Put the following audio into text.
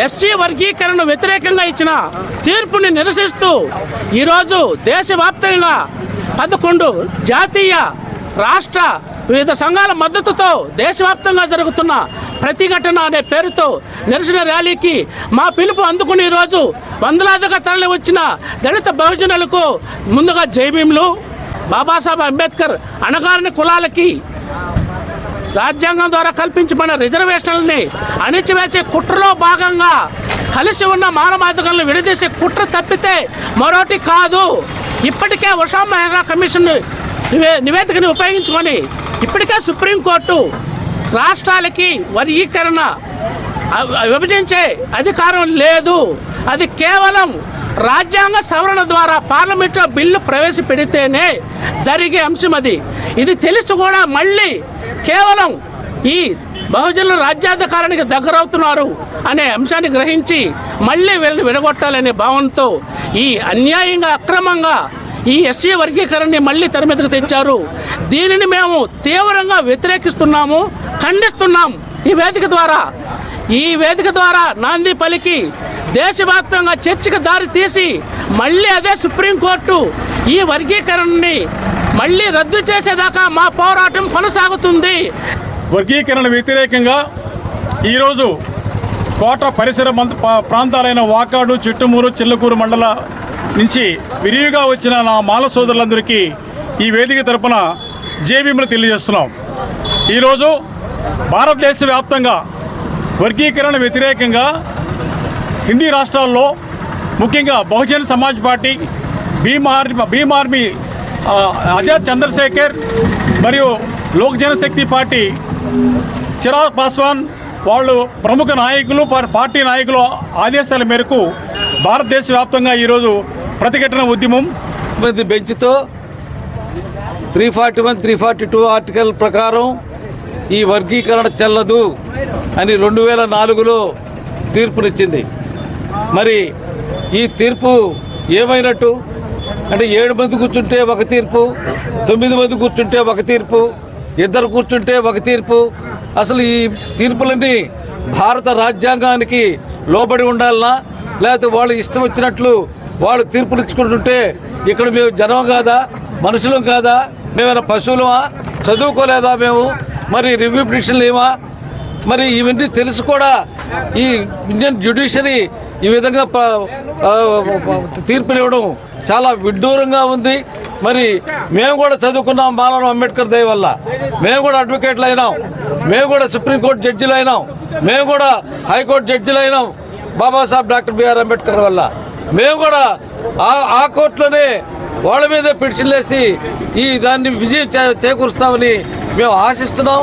SC వర్గీకరణ వ్యతిరేకంగా ఇచ్చిన తీర్పుని నిరసిస్తూ ఈరోజు దేశవ్యాప్తంగా 11 జాతీయ రాష్ట్ర వివిధ సంఘాల మద్దతుతో దేశవ్యాప్తంగా జరుగుతున్న ప్రతిఘటన అనే పేరుతో నిరసన ర్యాలీకి మా పిలుపు అందుకుని ఈరోజు వందలాదిగా తరలి వచ్చిన దళిత బహుజనులకు ముందుగా జై భీములు. బాబాసాహెబ్ అంబేద్కర్ అణగారిన కులాలకి రాజ్యాంగం ద్వారా కల్పించబడిన రిజర్వేషన్లని అణిచివేసే కుట్రలో భాగంగా కలిసి ఉన్న మానవాధికారులను విడదీసే కుట్ర తప్పితే మరొకటి కాదు. ఇప్పటికే ఉషా మెహ్రా కమిషన్ నివేదికని ఉపయోగించుకొని ఇప్పటికే సుప్రీంకోర్టు రాష్ట్రాలకి వర్గీకరణ విభజించే అధికారం లేదు. అది కేవలం రాజ్యాంగ సవరణ ద్వారా పార్లమెంట్లో బిల్లు ప్రవేశపెడితేనే జరిగే అంశం అది. ఇది తెలిసి కూడా మళ్ళీ కేవలం ఈ బహుజనుల రాజ్యాధికారానికి దగ్గరవుతున్నారు అనే అంశాన్ని గ్రహించి మళ్ళీ వీళ్ళని విడగొట్టాలనే భావనతో ఈ అన్యాయంగా అక్రమంగా ఈ ఎస్సీ వర్గీకరణని మళ్ళీ తెర మీదకు తెచ్చారు. దీనిని మేము తీవ్రంగా వ్యతిరేకిస్తున్నాము, ఖండిస్తున్నాం. ఈ వేదిక ద్వారా నాంది పలికి దేశవ్యాప్తంగా చర్చకు దారి తీసి మళ్ళీ అదే సుప్రీంకోర్టు ఈ వర్గీకరణని మళ్ళీ రద్దు చేసేదాకా మా పోరాటం కొనసాగుతుంది. వర్గీకరణ వ్యతిరేకంగా ఈరోజు కోట పరిసర ప్రాంతాలైన వాకాడు, చిట్టుమూరు, చిల్లకూరు మండల నుంచి విరివిగా వచ్చిన నా మాల సోదరులందరికీ ఈ వేదిక తరపున జై భీములు తెలియజేస్తున్నాం. ఈరోజు భారతదేశ వ్యాప్తంగా వర్గీకరణ వ్యతిరేకంగా హిందీ రాష్ట్రాల్లో ముఖ్యంగా బహుజన్ సమాజ్ పార్టీ, భీమ్ ఆర్మీ ఆజాద్ చంద్రశేఖర్ మరియు లోక్ జనశక్తి పార్టీ చిరాగ్ పాస్వాన్ వాళ్ళు ప్రముఖ నాయకులు, పార్టీ నాయకుల ఆదేశాల మేరకు భారతదేశ వ్యాప్తంగా ఈరోజు ప్రతిఘటన ఉద్యమం బెంచ్తో 341, 342 ఆర్టికల్ ప్రకారం ఈ వర్గీకరణ చెల్లదు అని 2004లో తీర్పునిచ్చింది. మరి ఈ తీర్పు ఏమైనట్టు అంటే 7 మంది కూర్చుంటే ఒక తీర్పు, 9 మంది కూర్చుంటే ఒక తీర్పు, 2 కూర్చుంటే ఒక తీర్పు. అసలు ఈ తీర్పులన్నీ భారత రాజ్యాంగానికి లోబడి ఉండాలనా, లేకపోతే వాళ్ళు ఇష్టం వచ్చినట్లు వాళ్ళు తీర్పులు ఇచ్చుకుంటుంటే ఇక్కడ మేము జనం కాదా, మనుషులం కాదా, మేమైనా పశువులమా, చదువుకోలేదా మేము, మరి రివ్యూ పిటిషన్లు ఏమా? మరి ఇవన్నీ తెలుసు కూడా ఈ ఇండియన్ జ్యుడిషియరీ ఈ విధంగా తీర్పునివ్వడం చాలా విడ్డూరంగా ఉంది. మరి మేము కూడా చదువుకున్నాం, బాలరావు అంబేద్కర్ దయ వల్ల మేము కూడా అడ్వకేట్లు అయినాం, మేము కూడా సుప్రీంకోర్టు జడ్జిలు అయినాం, మేము కూడా హైకోర్టు జడ్జిలు అయినాం బాబాసాహెబ్ డాక్టర్ బిఆర్ అంబేద్కర్ వల్ల. మేము కూడా ఆ కోర్టులోనే వాళ్ళ మీదే పిటిషన్లు వేసి ఈ దాన్ని విజయం చేకూరుస్తామని మేము ఆశిస్తున్నాం.